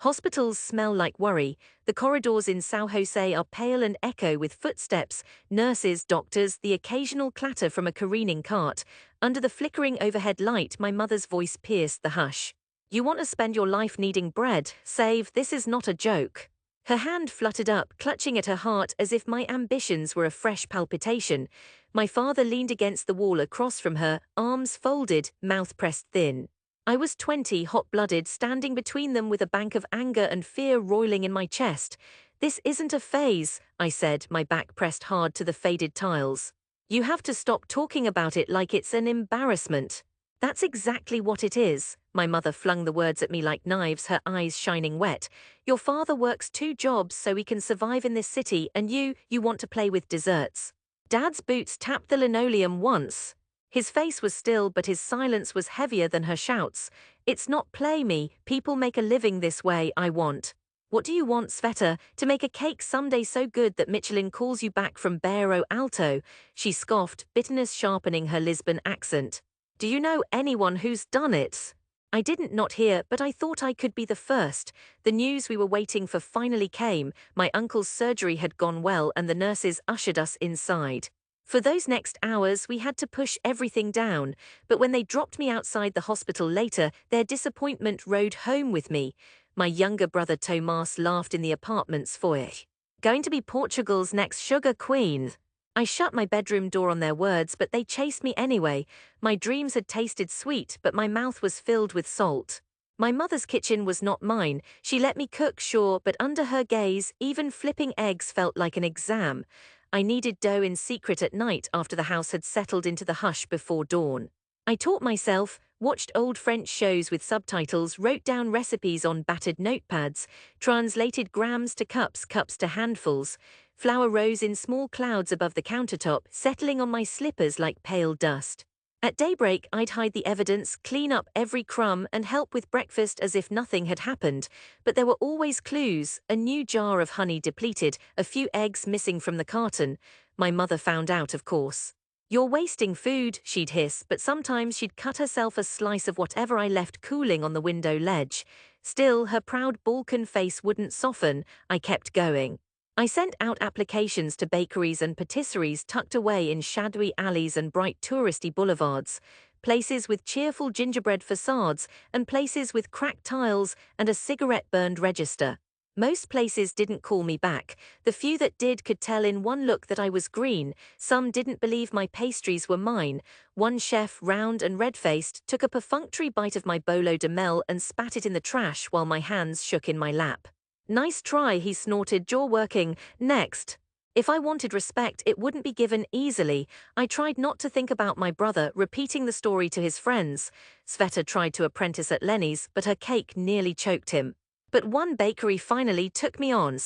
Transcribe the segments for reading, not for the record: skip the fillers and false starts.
Hospitals smell like worry. The corridors in Sao Jose are pale and echo with footsteps, nurses, doctors, the occasional clatter from a careening cart. Under the flickering overhead light, my mother's voice pierced the hush. You want to spend your life needing bread, save, this is not a joke. Her hand fluttered up, clutching at her heart as if my ambitions were a fresh palpitation. My father leaned against the wall across from her, arms folded, mouth pressed thin. I was 20, hot-blooded, standing between them with a bank of anger and fear roiling in my chest. This isn't a phase, I said, my back pressed hard to the faded tiles. You have to stop talking about it like it's an embarrassment. That's exactly what it is. My mother flung the words at me like knives, her eyes shining wet. Your father works 2 jobs so he can survive in this city, and you want to play with desserts. Dad's boots tapped the linoleum once. His face was still, but his silence was heavier than her shouts. It's not play me, people make a living this way, I want. What do you want, Sveta? To make a cake someday so good that Michelin calls you back from Bairro Alto? She scoffed, bitterness sharpening her Lisbon accent. Do you know anyone who's done it? I didn't not hear, but I thought I could be the first. The news we were waiting for finally came. My uncle's surgery had gone well and the nurses ushered us inside. For those next hours, we had to push everything down, but when they dropped me outside the hospital later, their disappointment rode home with me. My younger brother Tomas laughed in the apartment's foyer. Going to be Portugal's next sugar queen. I shut my bedroom door on their words, but they chased me anyway. My dreams had tasted sweet, but my mouth was filled with salt. My mother's kitchen was not mine. She let me cook, sure, but under her gaze, even flipping eggs felt like an exam. I kneaded dough in secret at night after the house had settled into the hush before dawn. I taught myself, watched old French shows with subtitles, wrote down recipes on battered notepads, translated grams to cups, cups to handfuls. Flour rose in small clouds above the countertop, settling on my slippers like pale dust. At daybreak, I'd hide the evidence, clean up every crumb, and help with breakfast as if nothing had happened. But there were always clues: a new jar of honey depleted, a few eggs missing from the carton. My mother found out, of course. You're wasting food, she'd hiss, but sometimes she'd cut herself a slice of whatever I left cooling on the window ledge. Still, her proud Balkan face wouldn't soften. I kept going. I sent out applications to bakeries and patisseries tucked away in shadowy alleys and bright touristy boulevards, places with cheerful gingerbread facades and places with cracked tiles and a cigarette-burned register. Most places didn't call me back. The few that did could tell in one look that I was green. Some didn't believe my pastries were mine. One chef, round and red-faced, took a perfunctory bite of my bolo de mel and spat it in the trash while my hands shook in my lap. Nice try, he snorted, jaw working. Next. If I wanted respect, it wouldn't be given easily. I tried not to think about my brother, repeating the story to his friends. Sveta tried to apprentice at Lenny's, but her cake nearly choked him. But one bakery finally took me on.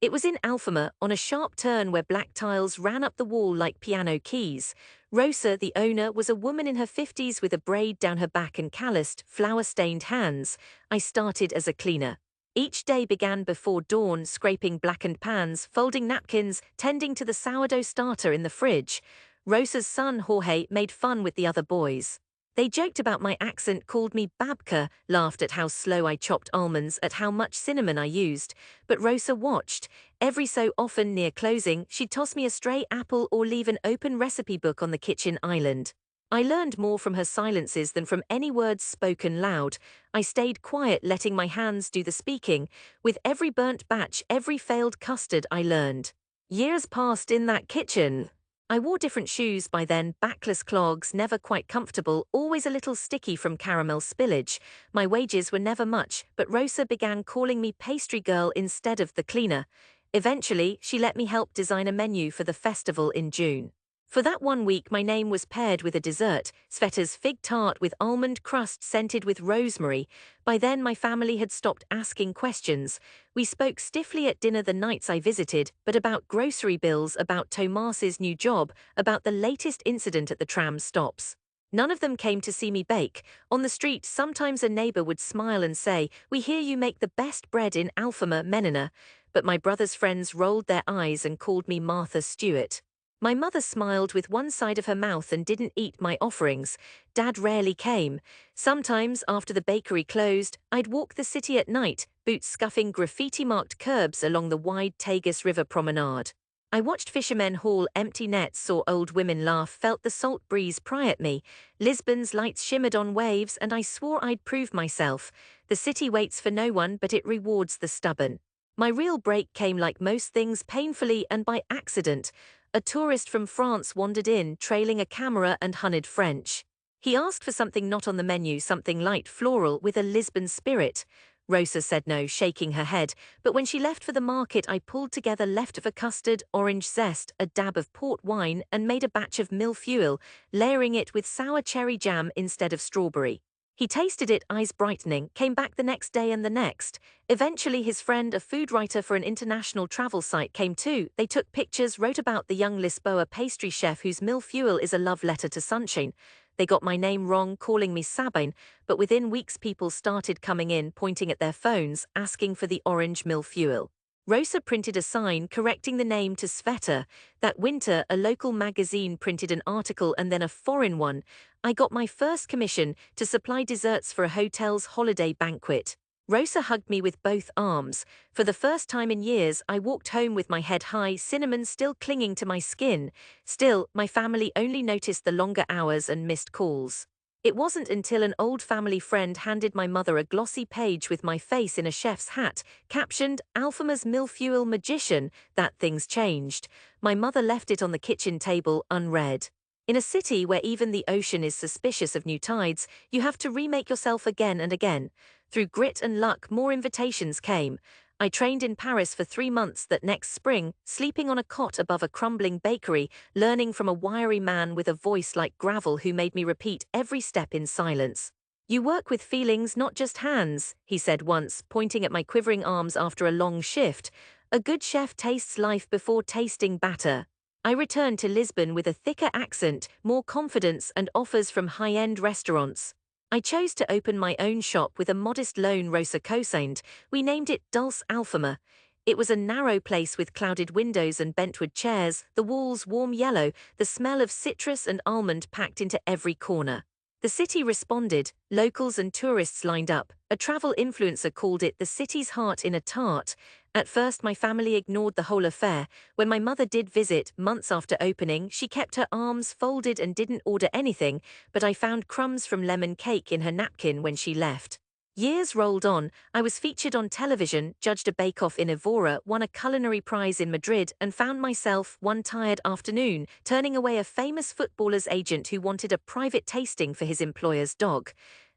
It was in Alfama, on a sharp turn where black tiles ran up the wall like piano keys. Rosa, the owner, was a woman in her 50s with a braid down her back and calloused, flour-stained hands. I started as a cleaner. Each day began before dawn, scraping blackened pans, folding napkins, tending to the sourdough starter in the fridge. Rosa's son, Jorge, made fun with the other boys. They joked about my accent, called me Babka, laughed at how slow I chopped almonds, at how much cinnamon I used. But Rosa watched. Every so often, near closing, she'd toss me a stray apple or leave an open recipe book on the kitchen island. I learned more from her silences than from any words spoken loud. I stayed quiet, letting my hands do the speaking. With every burnt batch, every failed custard, I learned. Years passed in that kitchen. I wore different shoes by then, backless clogs, never quite comfortable, always a little sticky from caramel spillage. My wages were never much, but Rosa began calling me pastry girl instead of the cleaner. Eventually, she let me help design a menu for the festival in June. For that 1 week, my name was paired with a dessert, Sveta's fig tart with almond crust scented with rosemary. By then, my family had stopped asking questions. We spoke stiffly at dinner the nights I visited, but about grocery bills, about Tomas's new job, about the latest incident at the tram stops. None of them came to see me bake. On the street, sometimes a neighbor would smile and say, "We hear you make the best bread in Alfama, Menina." But my brother's friends rolled their eyes and called me Martha Stewart. My mother smiled with one side of her mouth and didn't eat my offerings. Dad rarely came. Sometimes, after the bakery closed, I'd walk the city at night, boots scuffing graffiti-marked curbs along the wide Tagus River promenade. I watched fishermen haul empty nets, saw old women laugh, felt the salt breeze pry at me. Lisbon's lights shimmered on waves, and I swore I'd prove myself. The city waits for no one, but it rewards the stubborn. My real break came, like most things, painfully and by accident. A tourist from France wandered in, trailing a camera and honeyed French. He asked for something not on the menu, something light, floral, with a Lisbon spirit. Rosa said no, shaking her head, but when she left for the market I pulled together leftover custard, orange zest, a dab of port wine, and made a batch of mille-feuille, layering it with sour cherry jam instead of strawberry. He tasted it, eyes brightening, came back the next day and the next. Eventually his friend, a food writer for an international travel site, came too. They took pictures, wrote about the young Lisboa pastry chef whose mille-feuille is a love letter to sunshine. They got my name wrong, calling me Sabine, but within weeks people started coming in, pointing at their phones, asking for the orange mille-feuille. Rosa printed a sign correcting the name to Sveta. That winter, a local magazine printed an article and then a foreign one. I got my first commission to supply desserts for a hotel's holiday banquet. Rosa hugged me with both arms. For the first time in years, I walked home with my head high, cinnamon still clinging to my skin. Still, my family only noticed the longer hours and missed calls. It wasn't until an old family friend handed my mother a glossy page with my face in a chef's hat, captioned, "Alfama's mille-feuille magician," that things changed. My mother left it on the kitchen table, unread. In a city where even the ocean is suspicious of new tides, you have to remake yourself again and again. Through grit and luck, more invitations came. I trained in Paris for 3 months that next spring, sleeping on a cot above a crumbling bakery, learning from a wiry man with a voice like gravel who made me repeat every step in silence. "You work with feelings, not just hands," he said once, pointing at my quivering arms after a long shift. "A good chef tastes life before tasting batter." I returned to Lisbon with a thicker accent, more confidence, and offers from high-end restaurants. I chose to open my own shop with a modest loan Rosa co-signed. We named it Dulce Alfama. It was a narrow place with clouded windows and bentwood chairs, the walls warm yellow, the smell of citrus and almond packed into every corner. The city responded, locals and tourists lined up. A travel influencer called it the city's heart in a tart. At first my family ignored the whole affair. When my mother did visit, months after opening, she kept her arms folded and didn't order anything, but I found crumbs from lemon cake in her napkin when she left. Years rolled on. I was featured on television, judged a bake-off in Evora, won a culinary prize in Madrid, and found myself, one tired afternoon, turning away a famous footballer's agent who wanted a private tasting for his employer's dog.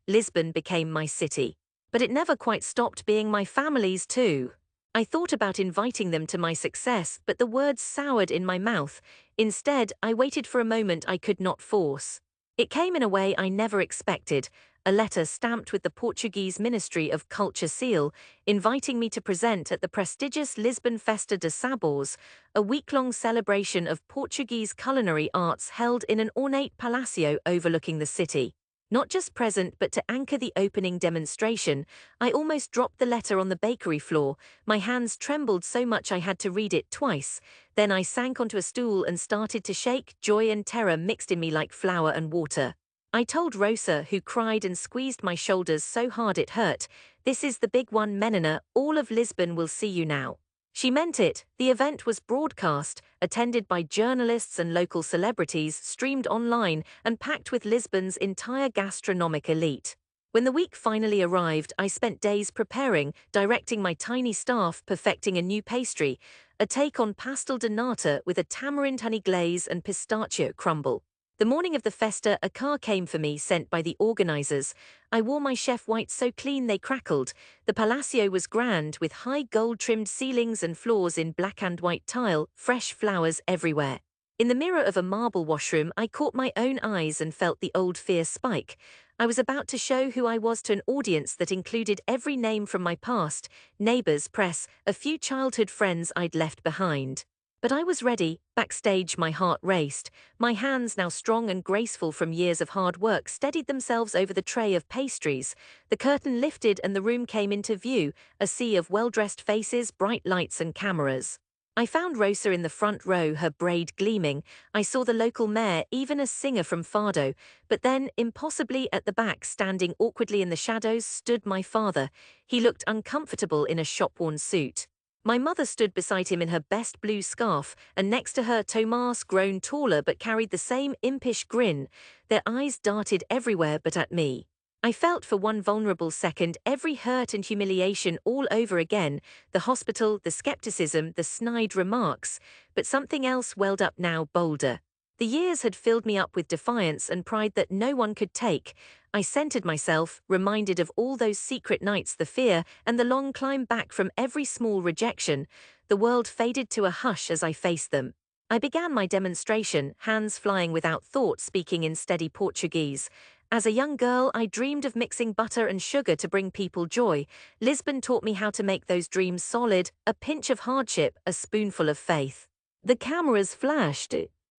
Lisbon became my city. But it never quite stopped being my family's too. I thought about inviting them to my success, but the words soured in my mouth. Instead, I waited for a moment I could not force. It came in a way I never expected. A letter stamped with the Portuguese Ministry of Culture seal, inviting me to present at the prestigious Lisbon Festa de Sabores, a week-long celebration of Portuguese culinary arts held in an ornate palacio overlooking the city. Not just present, but to anchor the opening demonstration. I almost dropped the letter on the bakery floor. My hands trembled so much I had to read it twice. Then I sank onto a stool and started to shake. Joy and terror mixed in me like flour and water. I told Rosa, who cried and squeezed my shoulders so hard it hurt, "This is the big one, Menina. All of Lisbon will see you now." She meant it. The event was broadcast, attended by journalists and local celebrities, streamed online, and packed with Lisbon's entire gastronomic elite. When the week finally arrived, I spent days preparing, directing my tiny staff, perfecting a new pastry, a take on pastel de nata with a tamarind honey glaze and pistachio crumble. The morning of the festa, a car came for me, sent by the organizers. I wore my chef whites so clean they crackled. The palacio was grand, with high gold-trimmed ceilings and floors in black and white tile, fresh flowers everywhere. In the mirror of a marble washroom, I caught my own eyes and felt the old fear spike. I was about to show who I was to an audience that included every name from my past, neighbors, press, a few childhood friends I'd left behind. But I was ready. Backstage my heart raced. My hands, now strong and graceful from years of hard work, steadied themselves over the tray of pastries. The curtain lifted and the room came into view, a sea of well-dressed faces, bright lights and cameras. I found Rosa in the front row, her braid gleaming. I saw the local mayor, even a singer from Fado. But then, impossibly at the back, standing awkwardly in the shadows, stood my father. He looked uncomfortable in a shop-worn suit. My mother stood beside him in her best blue scarf, and next to her Tomas, grown taller but carried the same impish grin. Their eyes darted everywhere but at me. I felt for one vulnerable second every hurt and humiliation all over again, the hospital, the skepticism, the snide remarks, but something else welled up now bolder. The years had filled me up with defiance and pride that no one could take. I centered myself, reminded of all those secret nights, the fear, and the long climb back from every small rejection. The world faded to a hush as I faced them. I began my demonstration, hands flying without thought, speaking in steady Portuguese. As a young girl, I dreamed of mixing butter and sugar to bring people joy. Lisbon taught me how to make those dreams solid, a pinch of hardship, a spoonful of faith. The cameras flashed.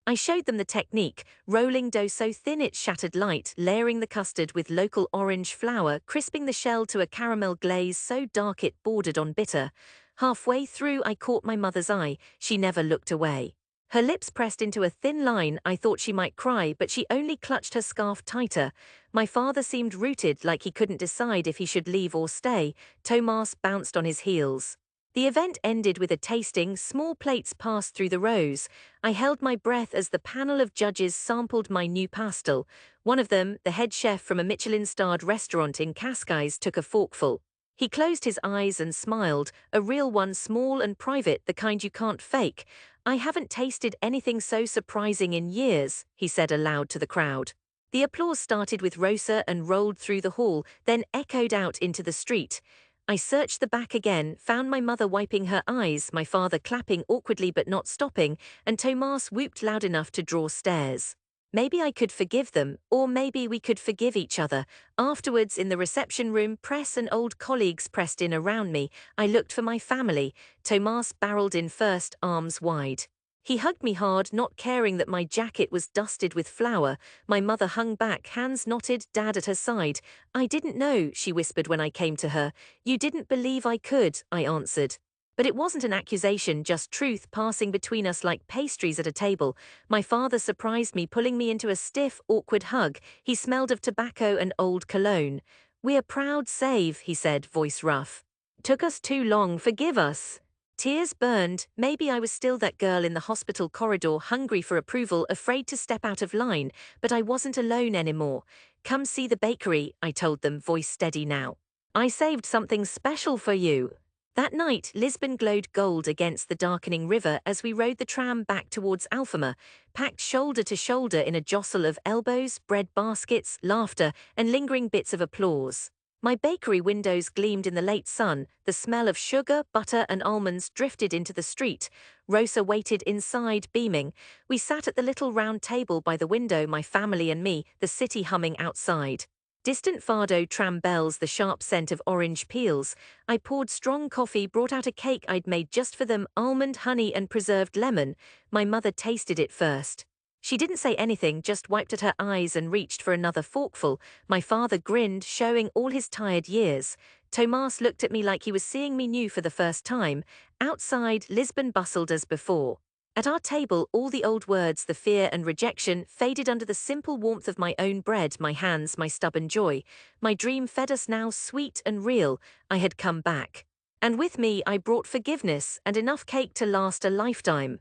I showed them the technique, rolling dough so thin it shattered light, layering the custard with local orange flour, crisping the shell to a caramel glaze so dark it bordered on bitter. Halfway through, I caught my mother's eye. She never looked away. Her lips pressed into a thin line. I thought she might cry, but she only clutched her scarf tighter. My father seemed rooted, like he couldn't decide if he should leave or stay. Tomas bounced on his heels. The event ended with a tasting. Small plates passed through the rows. I held my breath as the panel of judges sampled my new pastel. One of them, the head chef from a Michelin-starred restaurant in Cascais, took a forkful. He closed his eyes and smiled, a real one, small and private, the kind you can't fake. "I haven't tasted anything so surprising in years," he said aloud to the crowd. The applause started with Rosa and rolled through the hall, then echoed out into the street. I searched the back again, found my mother wiping her eyes, my father clapping awkwardly but not stopping, and Tomas whooped loud enough to draw stares. Maybe I could forgive them, or maybe we could forgive each other. Afterwards, in the reception room, press and old colleagues pressed in around me. I looked for my family. Tomas barreled in first, arms wide. He hugged me hard, not caring that my jacket was dusted with flour. My mother hung back, hands knotted, Dad at her side. "I didn't know," she whispered when I came to her. "You didn't believe I could," I answered. But it wasn't an accusation, just truth passing between us like pastries at a table. My father surprised me, pulling me into a stiff, awkward hug. He smelled of tobacco and old cologne. "We're proud save," he said, voice rough. "Took us too long, forgive us." Tears burned. Maybe I was still that girl in the hospital corridor, hungry for approval, afraid to step out of line, but I wasn't alone anymore. "Come see the bakery," I told them, voice steady now. "I saved something special for you." That night, Lisbon glowed gold against the darkening river as we rode the tram back towards Alfama, packed shoulder to shoulder in a jostle of elbows, bread baskets, laughter, and lingering bits of applause. My bakery windows gleamed in the late sun, the smell of sugar, butter, and almonds drifted into the street. Rosa waited inside, beaming. We sat at the little round table by the window, my family and me, the city humming outside. Distant Fado tram bells, the sharp scent of orange peels. I poured strong coffee, brought out a cake I'd made just for them, almond, honey, and preserved lemon. My mother tasted it first. She didn't say anything, just wiped at her eyes and reached for another forkful. My father grinned, showing all his tired years. Tomas looked at me like he was seeing me new for the first time. Outside, Lisbon bustled as before. At our table, all the old words, the fear and rejection, faded under the simple warmth of my own bread, my hands, my stubborn joy. My dream fed us now, sweet and real. I had come back. And with me I brought forgiveness and enough cake to last a lifetime.